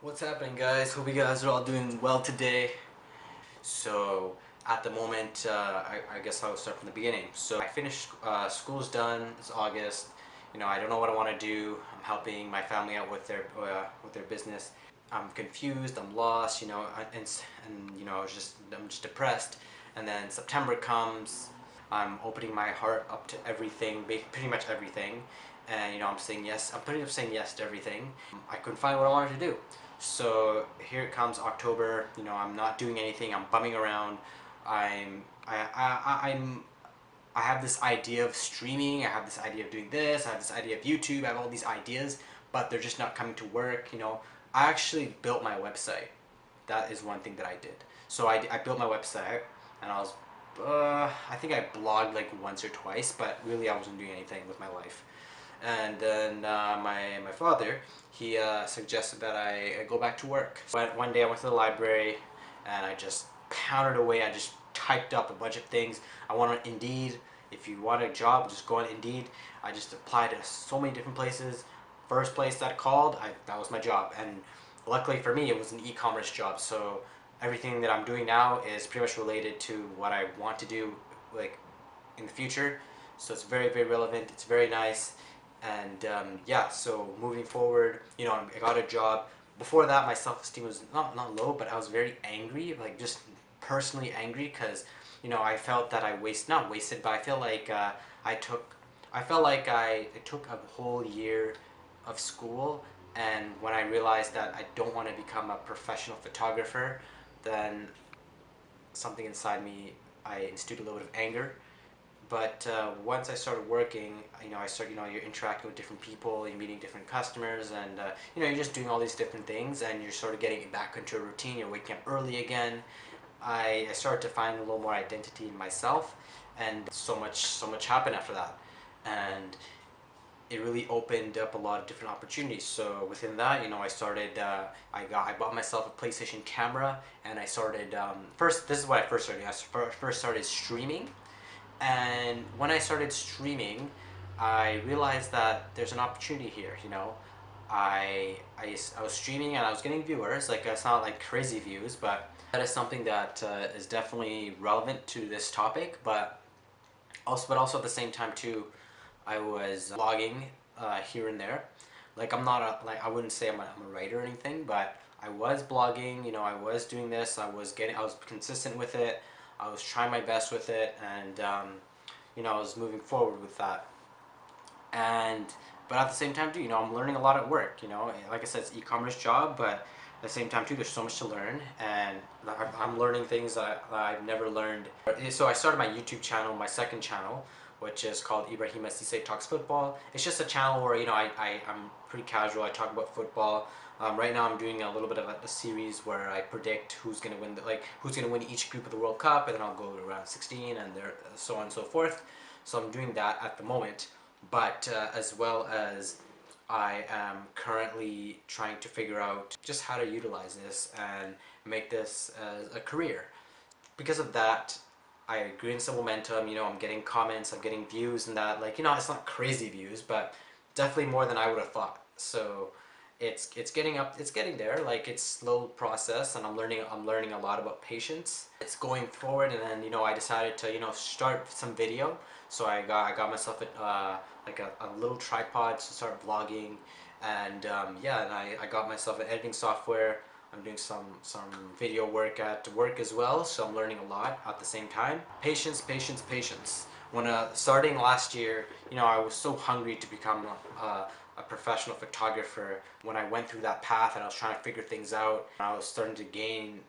What's happening, guys? Hope you guys are all doing well today. So at the moment, I guess I'll start from the beginning. So I finished, school's done, it's August. I don't know what I want to do. I'm helping my family out with their business. I'm confused, I'm lost, I'm just depressed. And then September comes, I'm opening my heart up to everything, pretty much everything. And I'm saying yes, I'm pretty much saying yes to everything. I couldn't find what I wanted to do. So here it comes October. I'm not doing anything. I'm bumming around. I'm I have this idea of streaming. I have this idea of doing this. I have this idea of YouTube. I have all these ideas, but they're just not coming to work. I actually built my website. That is one thing that I did. So I built my website, and I think I blogged like once or twice, but really I wasn't doing anything with my life. And then my father, he suggested that I go back to work. One day I went to the library and I just pounded away. I just typed up a bunch of things. I went on Indeed. If you want a job, just go on Indeed. I just applied to so many different places. First place that called, that was my job. And luckily for me, it was an e-commerce job. So everything that I'm doing now is pretty much related to what I want to do, like in the future. So it's very, very relevant. It's very nice. And yeah, so moving forward, I got a job. Before that, my self-esteem was not low, but I was very angry, like just personally angry, because I felt that not wasted, but I feel like I took I felt like I took a whole year of school, and when I realized that I don't want to become a professional photographer, then something inside me, I instilled a little bit of anger. But once I started working, you're interacting with different people, you're meeting different customers, and you're just doing all these different things, and you're sort of getting back into a routine. You're waking up early again. I started to find a little more identity in myself, and so much happened after that, and it really opened up a lot of different opportunities. So within that, I bought myself a PlayStation camera, and I started first. This is what I first started. First started streaming, and when I started streaming, I realized that there's an opportunity here. I was streaming and I was getting viewers. Like, it's not like crazy views, but that is something that is definitely relevant to this topic. But also at the same time too, I was blogging here and there. Like, I wouldn't say I'm a writer or anything, but I was blogging. I was doing this. I was consistent with it. I was trying my best with it, and I was moving forward with that. And but at the same time too, I'm learning a lot at work. Like I said, it's an e-commerce job, but at the same time too, there's so much to learn, and I'm learning things that I've never learned. So I started my YouTube channel, my second channel, which is called Ibrahim Sise Talks Football. It's just a channel where I'm pretty casual. I talk about football. Right now, I'm doing a little bit of a series where I predict who's gonna win who's gonna win each group of the World Cup, and then I'll go to round 16 and there so on and so forth. So I'm doing that at the moment, but as well as I am currently trying to figure out just how to utilize this and make this as a career. Because of that, I gained some momentum. I'm getting comments, I'm getting views, and that, it's not crazy views, but definitely more than I would have thought. So it's getting there. Like, it's slow process, and I'm learning a lot about patience. It's going forward, and then I decided to start some video. So I got myself a little tripod to start vlogging, and yeah, and I got myself an editing software. I'm doing some video work at work as well, so I'm learning a lot at the same time. Patience, patience, patience. When starting last year, I was so hungry to become a professional photographer. When I went through that path and I was trying to figure things out, I was starting to gain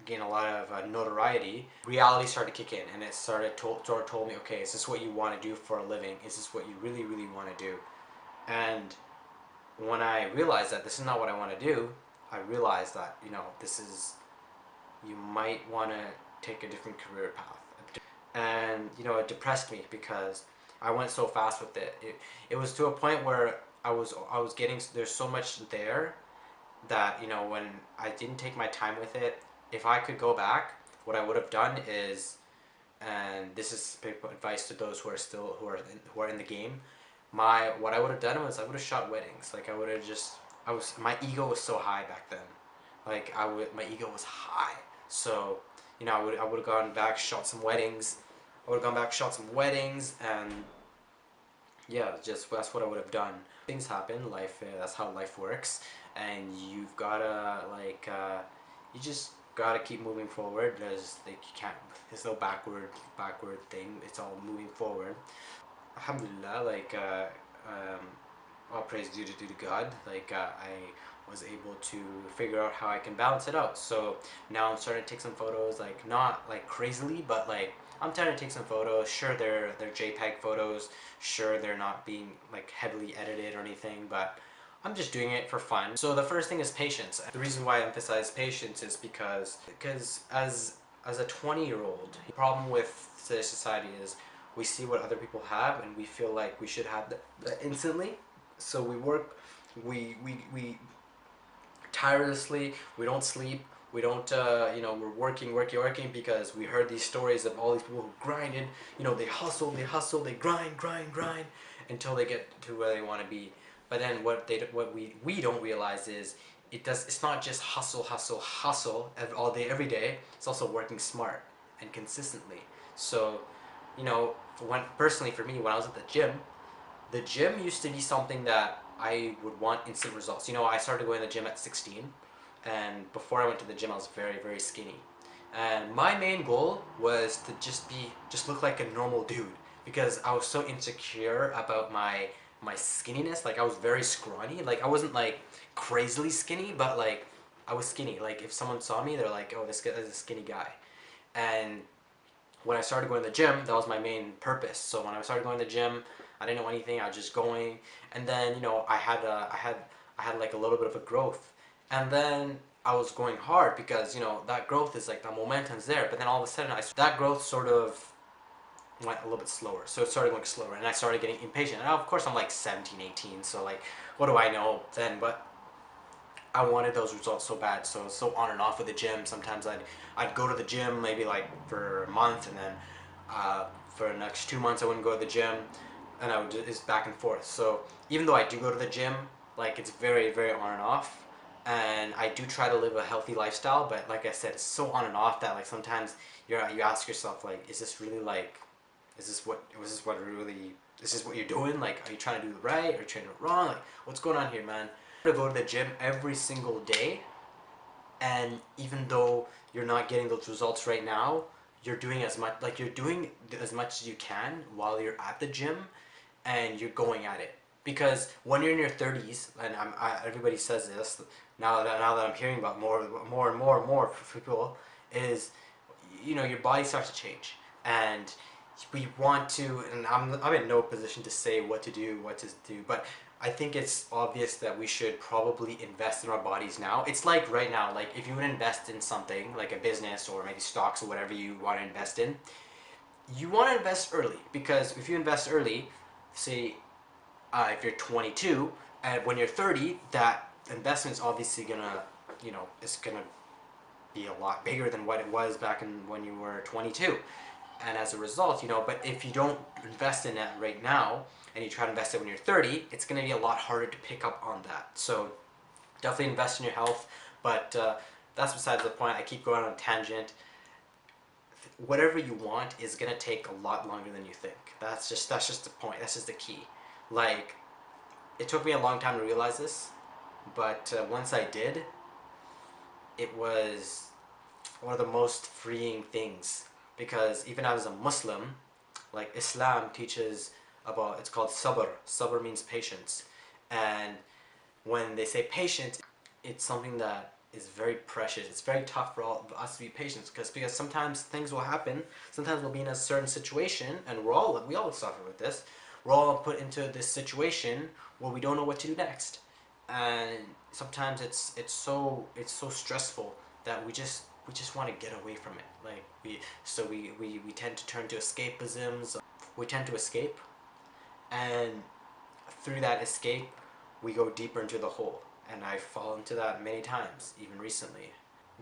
a lot of notoriety. Reality started to kick in, and it told me, okay, is this what you want to do for a living? Is this what you really, really want to do? And when I realized that this is not what I want to do, I realized that you might want to take a different career path. And it depressed me because I went so fast with it. It was to a point where I was getting, there's so much there that when I didn't take my time with it, if I could go back, what I would have done is, and this is advice to those who are in the game. What I would have done was I would have shot weddings. Like, I would have just I was my ego was so high back then. Like my ego was high. So, you know, I would have gone back, shot some weddings. I would have gone back, shot some weddings, and yeah, just that's what I would have done. Things happen, life, that's how life works, and you've gotta you just gotta keep moving forward. There's like you can't, there's no backward thing. It's all moving forward. Alhamdulillah, all praise due to God. I was able to figure out how I can balance it out. So now I'm starting to take some photos, like not like crazily, but like I'm trying to take some photos. Sure, they're JPEG photos. Sure, they're not being like heavily edited or anything, but I'm just doing it for fun. So the first thing is patience. The reason why I emphasize patience is because as a 20-year-old, the problem with today's society is we see what other people have and we feel like we should have that instantly. So we work, we tirelessly, we don't sleep, we don't, we're working because we heard these stories of all these people who grinded, they hustle, they grind until they get to where they want to be. But then what we don't realize is it's not just hustle all day, every day. It's also working smart and consistently. So, personally for me, when I was at the gym used to be something that I would want instant results. I started going to the gym at 16, and before I went to the gym, I was very, very skinny. And my main goal was to just look like a normal dude because I was so insecure about my skinniness. Like I was very scrawny. Like I wasn't like crazily skinny, but like I was skinny. Like if someone saw me, they're like, "Oh, this guy is a skinny guy." And when I started going to the gym, that was my main purpose. So when I started going to the gym, I didn't know anything. I was just going, and then I had like a little bit of a growth, and then I was going hard because that growth is like the momentum's there. But then all of a sudden, that growth sort of went a little bit slower. So it started going slower, and I started getting impatient. And of course, I'm like 17, 18, so like, what do I know then? But I wanted those results so bad, so on and off with the gym. Sometimes I'd go to the gym maybe like for a month, and then for the next 2 months I wouldn't go to the gym, and it's back and forth. So even though I do go to the gym, like it's very, very on and off, and I do try to live a healthy lifestyle. But like I said, it's so on and off that like sometimes you ask yourself like, is this really like, is this what you're doing? Like, are you trying to do it right? Or are you trying to do it wrong? Like, what's going on here, man? To go to the gym every single day, and even though you're not getting those results right now, you're doing as much as you can while you're at the gym, and you're going at it. Because when you're in your 30s, and everybody says this now that I'm hearing about more people, is your body starts to change, and we want to, and I'm in no position to say what to do, but I think it's obvious that we should probably invest in our bodies now. It's like right now, like if you would invest in something like a business or maybe stocks or whatever you want to invest in, you want to invest early, because if you invest early, say if you're 22, and when you're 30, that investment's obviously gonna, it's gonna be a lot bigger than what it was back in when you were 22. And as a result, but if you don't invest in it right now and you try to invest it when you're 30, it's going to be a lot harder to pick up on that. So definitely invest in your health, but that's besides the point. I keep going on a tangent. Whatever you want is going to take a lot longer than you think. That's just the point. That's just the key. Like, it took me a long time to realize this, but once I did, it was one of the most freeing things, because even as a Muslim, like Islam teaches about, it's called sabr. Sabr means patience, and when they say patience, it's something that is very precious. It's very tough for all of us to be patient, because sometimes things will happen. Sometimes we'll be in a certain situation, and we all suffer with this. We're all put into this situation where we don't know what to do next, and sometimes it's so stressful that we just want to get away from it. Like we tend to turn to escapisms. We tend to escape, and through that escape, we go deeper into the hole. And I've fallen into that many times, even recently.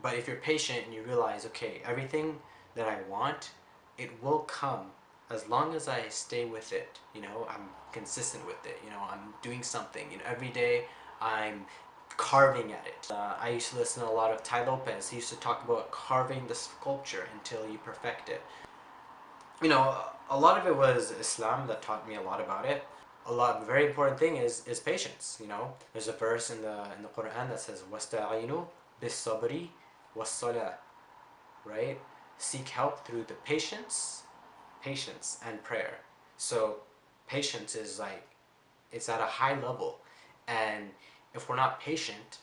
But if you're patient and you realize, okay, everything that I want, it will come as long as I stay with it. I'm consistent with it. I'm doing something. Every day I'm carving at it. I used to listen to a lot of Tai Lopez. He used to talk about carving the sculpture until you perfect it. You know, a lot of it was Islam that taught me a lot about it. A very important thing is patience. You know, there's a verse in the Quran that says "Wasta'inu bis sabri was salah," right? Seek help through the patience and prayer. So patience is like, it's at a high level, and if we're not patient,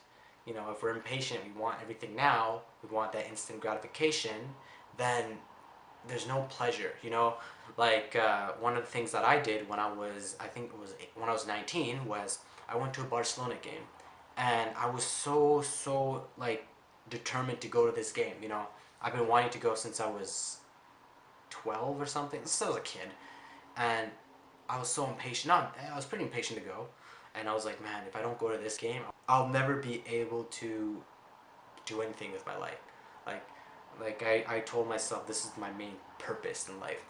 you know, if we're impatient, we want everything now, we want that instant gratification, then there's no pleasure, you know. Like one of the things that I did when I was, I think it was when I was 19, was I went to a Barcelona game, and I was so like determined to go to this game. You know, I've been wanting to go since I was 12 or something, since I was a kid, and I was so impatient. Not, I was pretty impatient to go, and I was like, man, if I don't go to this game, I'll never be able to do anything with my life. Like, I told myself this is my main purpose in life.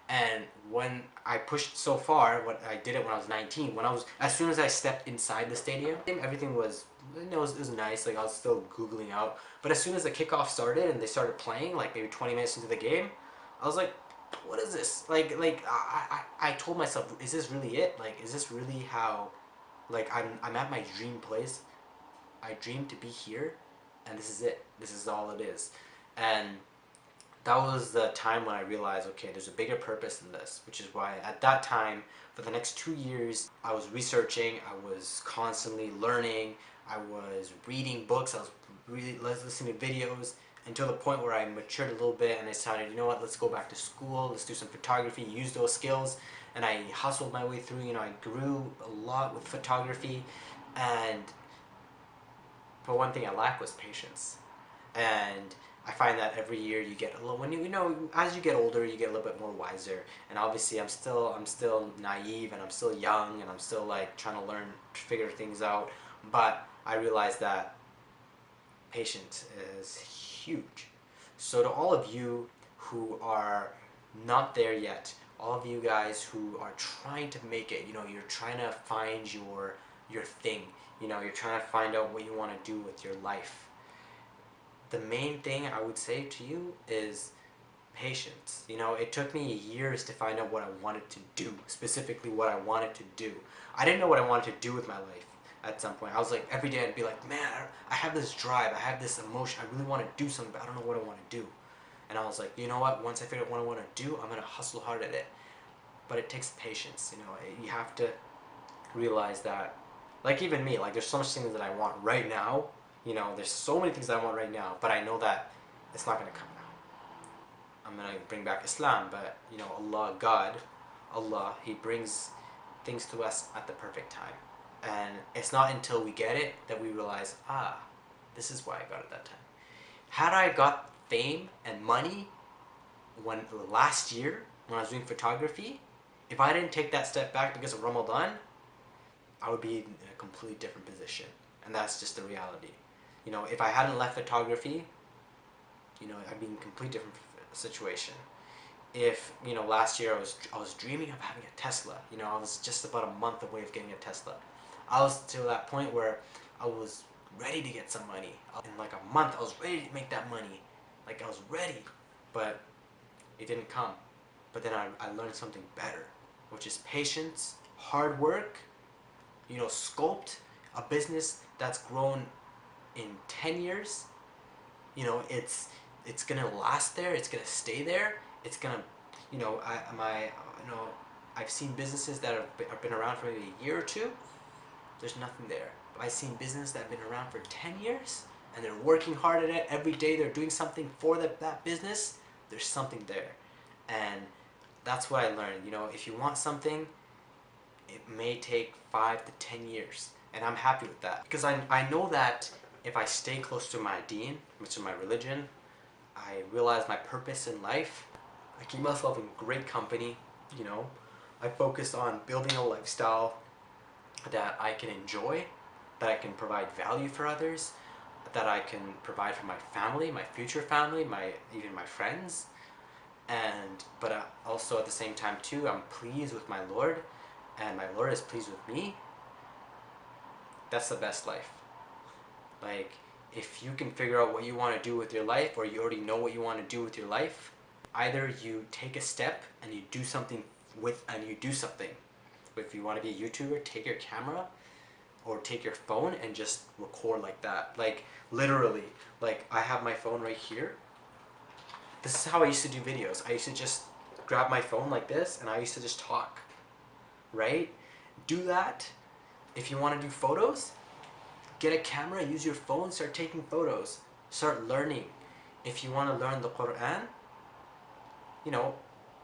And when I pushed so far, what I did it when I was 19. When I was, as soon as I stepped inside the stadium, everything was, you know, it was nice. Like I was still googling out, but as soon as the kickoff started and they started playing, like maybe 20 minutes into the game, I was like, what is this? I told myself, is this really it? Like, is this really how? Like I'm at my dream place. I dream to be here, and this is it. This is all it is, and that was the time when I realized, okay, there's a bigger purpose in this, which is why at that time, for the next 2 years, I was researching, I was constantly learning, I was reading books, I was really listening to videos, until the point where I matured a little bit and I decided, you know what, let's go back to school, let's do some photography, use those skills, and I hustled my way through, you know, I grew a lot with photography, and but one thing I lacked was patience. And I find that every year you get a little, when you know, as you get older, you get a little bit more wiser. And obviously, I'm still naive, and I'm still young, and I'm still like trying to learn, figure things out. But I realize that patience is huge. So to all of you who are not there yet, all of you guys who are trying to make it, you know, you're trying to find your thing. You know, you're trying to find out what you want to do with your life. The main thing I would say to you is patience. You know, it took me years to find out what I wanted to do, specifically what I wanted to do. I didn't know what I wanted to do with my life at some point. I was like, every day I'd be like, man, I have this drive, I have this emotion, I really want to do something, but I don't know what I want to do. And I was like, you know what, once I figure out what I want to do, I'm going to hustle hard at it. But it takes patience, you know, you have to realize that, like even me, like there's so much things that I want right now, you know, there's so many things I want right now, but I know that it's not going to come now. I'm going to bring back Islam, but you know, Allah, He brings things to us at the perfect time. And it's not until we get it that we realize, this is why I got it that time. Had I got fame and money when last year when I was doing photography, if I didn't take that step back because of Ramadan, I would be in a completely different position. And that's just the reality. You know, if I hadn't left photography, you know, I'd be in a completely different situation. If, you know, last year I was dreaming of having a Tesla. You know, I was just about a month away of getting a Tesla. I was to that point where I was ready to get some money. In like a month, I was ready to make that money. Like I was ready, but it didn't come. But then I learned something better, which is patience, hard work, you know, sculpt a business that's grown in 10 years. You know, it's gonna last there, it's gonna stay there, it's gonna, you know, you know, I've seen businesses that have been around for maybe a year or two, there's nothing there. But I've seen businesses that have been around for 10 years, and they're working hard at it, every day they're doing something for that business, there's something there. And that's what I learned, you know, if you want something, it may take 5 to 10 years. And I'm happy with that. Because I know that if I stay close to my deen, which is my religion, I realize my purpose in life, I keep myself in great company, you know. I focus on building a lifestyle that I can enjoy, that I can provide value for others, that I can provide for my family, my future family, even my friends. And but also at the same time too, I'm pleased with my Lord, and my Lord is pleased with me. That's the best life. Like, if you can figure out what you want to do with your life, or you already know what you want to do with your life, either you take a step and you do something If you want to be a YouTuber, take your camera or take your phone and just record like that. Like, literally, like, I have my phone right here. This is how I used to do videos. I used to just grab my phone like this and I used to just talk, right? Do that. If you want to do photos, get a camera, use your phone, start taking photos, start learning. If you want to learn the Quran, you know,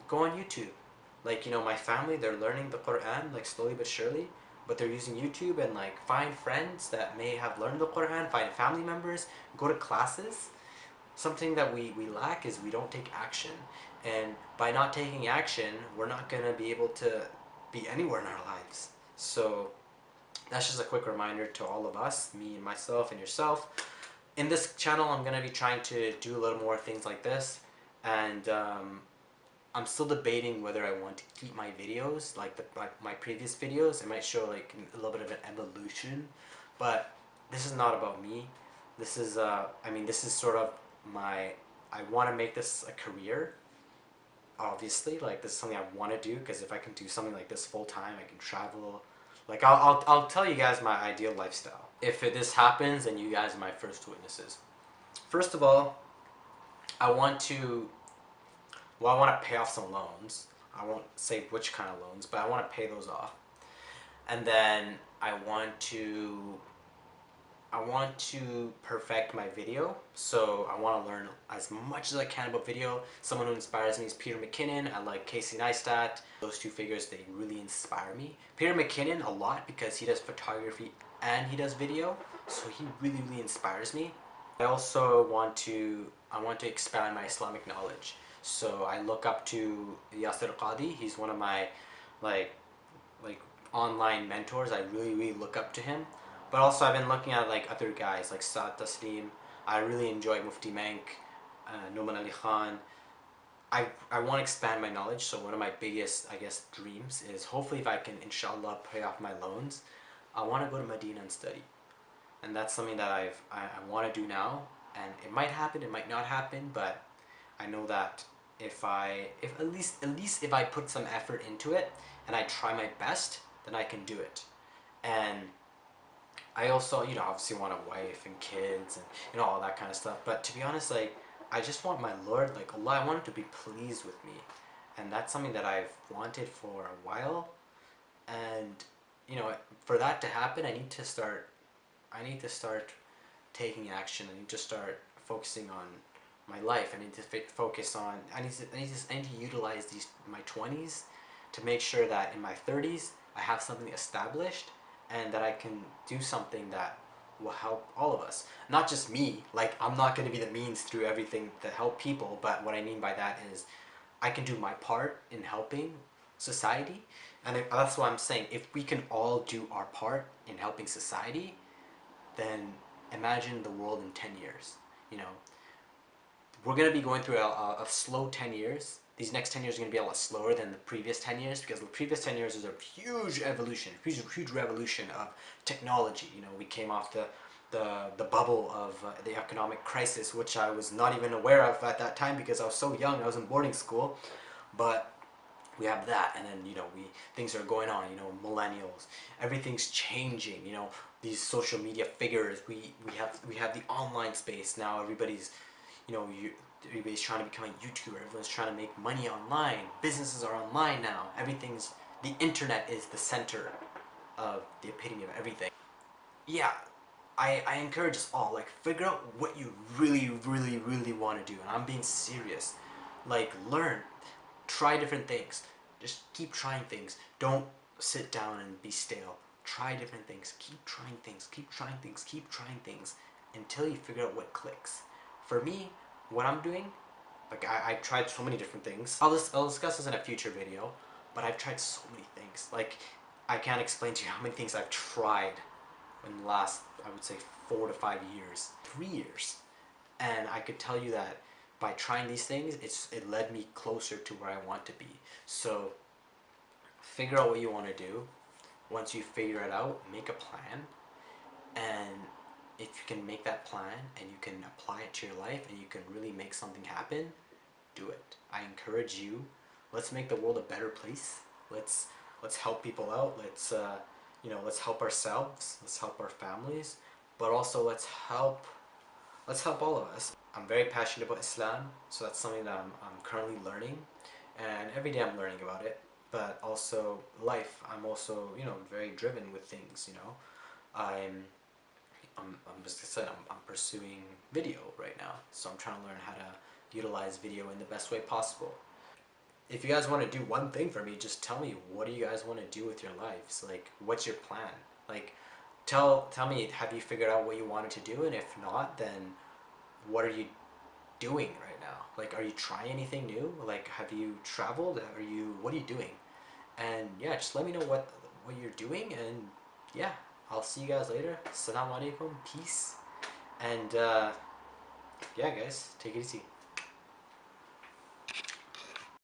go on YouTube. Like, my family, they're learning the Quran, like, slowly but surely, but they're using YouTube, and, like, find friends that may have learned the Quran, find family members, go to classes. Something that we lack is we don't take action. And by not taking action, we're not going to be able to be anywhere in our lives. So that's just a quick reminder to all of us, me and myself and yourself. In this channel, I'm going to be trying to do a little more things like this. And I'm still debating whether I want to keep my videos, like my previous videos. It might show like a little bit of an evolution, but this is not about me. This is, this is sort of I want to make this a career, obviously. Like, this is something I want to do, because if I can do something like this full time, I can travel. Like, I'll tell you guys my ideal lifestyle. If this happens, then you guys are my first witnesses. First of all, I want to I want to pay off some loans. I won't say which kind of loans, but I want to pay those off. And then I want to perfect my video. So I want to learn as much as I can about video. Someone who inspires me is Peter McKinnon. I like Casey Neistat. Those two figures, they really inspire me. Peter McKinnon a lot because he does photography and he does video. So he really, really inspires me. I also want to expand my Islamic knowledge. So I look up to Yasir Qadi. He's one of my like online mentors. I really, really look up to him. But also I've been looking at like other guys like Saad Taslim. I really enjoy Mufti Menk, Nouman Ali Khan. I want to expand my knowledge. So one of my biggest, I guess, dreams is hopefully if I can, inshallah, pay off my loans, I want to go to Medina and study. And that's something that I want to do now. And it might happen, it might not happen, but I know that if at least if I put some effort into it and I try my best, then I can do it. And I also, obviously want a wife and kids and, all that kind of stuff. But to be honest, like, I just want my Lord, like Allah, I want him to be pleased with me. And that's something that I've wanted for a while. And, for that to happen, I need to start taking action. I need to start focusing on my life. I need to focus on, I need to utilize my 20s to make sure that in my 30s I have something established and that I can do something that will help all of us. Not just me, like, I'm not going to be the means through everything to help people, but what I mean by that is I can do my part in helping society. And that's what I'm saying. If we can all do our part in helping society, then imagine the world in 10 years. We're going to be going through a slow 10 years. These next 10 years are going to be a lot slower than the previous 10 years, because the previous 10 years was a huge evolution, huge revolution of technology. We came off the bubble of the economic crisis, which I was not even aware of at that time because I was so young. I was in boarding school. But we have that, and then things are going on. Millennials, everything's changing. These social media figures. We have the online space now. Everybody's trying to become a YouTuber. Everyone's trying to make money online. Businesses are online now. The internet is the center of the epitome of everything. Yeah, I encourage us all, like, figure out what you really, really, really want to do. And I'm being serious. Like, learn, try different things. Just keep trying things. Don't sit down and be stale. Try different things. Keep trying things. Keep trying things. Keep trying things until you figure out what clicks. For me, what I'm doing, like, I've tried so many different things. I'll discuss this in a future video, but I've tried so many things. Like, I can't explain to you how many things I've tried in the last, I would say, 4 to 5 years, 3 years. And I could tell you that by trying these things, it led me closer to where I want to be. So figure out what you want to do. Once you figure it out, make a plan. And if you can make that plan and you can apply it to your life and you can really make something happen, do it. I encourage you. Let's make the world a better place. Let's let's help people out. Let's help ourselves. Let's help our families, but also let's help all of us. I'm very passionate about Islam, so that's something that I'm currently learning, and every day I'm learning about it. But also life, I'm also very driven with things. I'm I'm just said I'm pursuing video right now, so I'm trying to learn how to utilize video in the best way possible. If you guys want to do one thing for me, just tell me, what do you guys want to do with your lives? Like, what's your plan? Like, tell me, have you figured out what you wanted to do? And if not, then what are you doing right now? Like, are you trying anything new? Like, have you traveled? What are you doing? And yeah, just let me know what you're doing. And yeah, I'll see you guys later. Assalamu alaikum, peace. And yeah, guys, take it easy.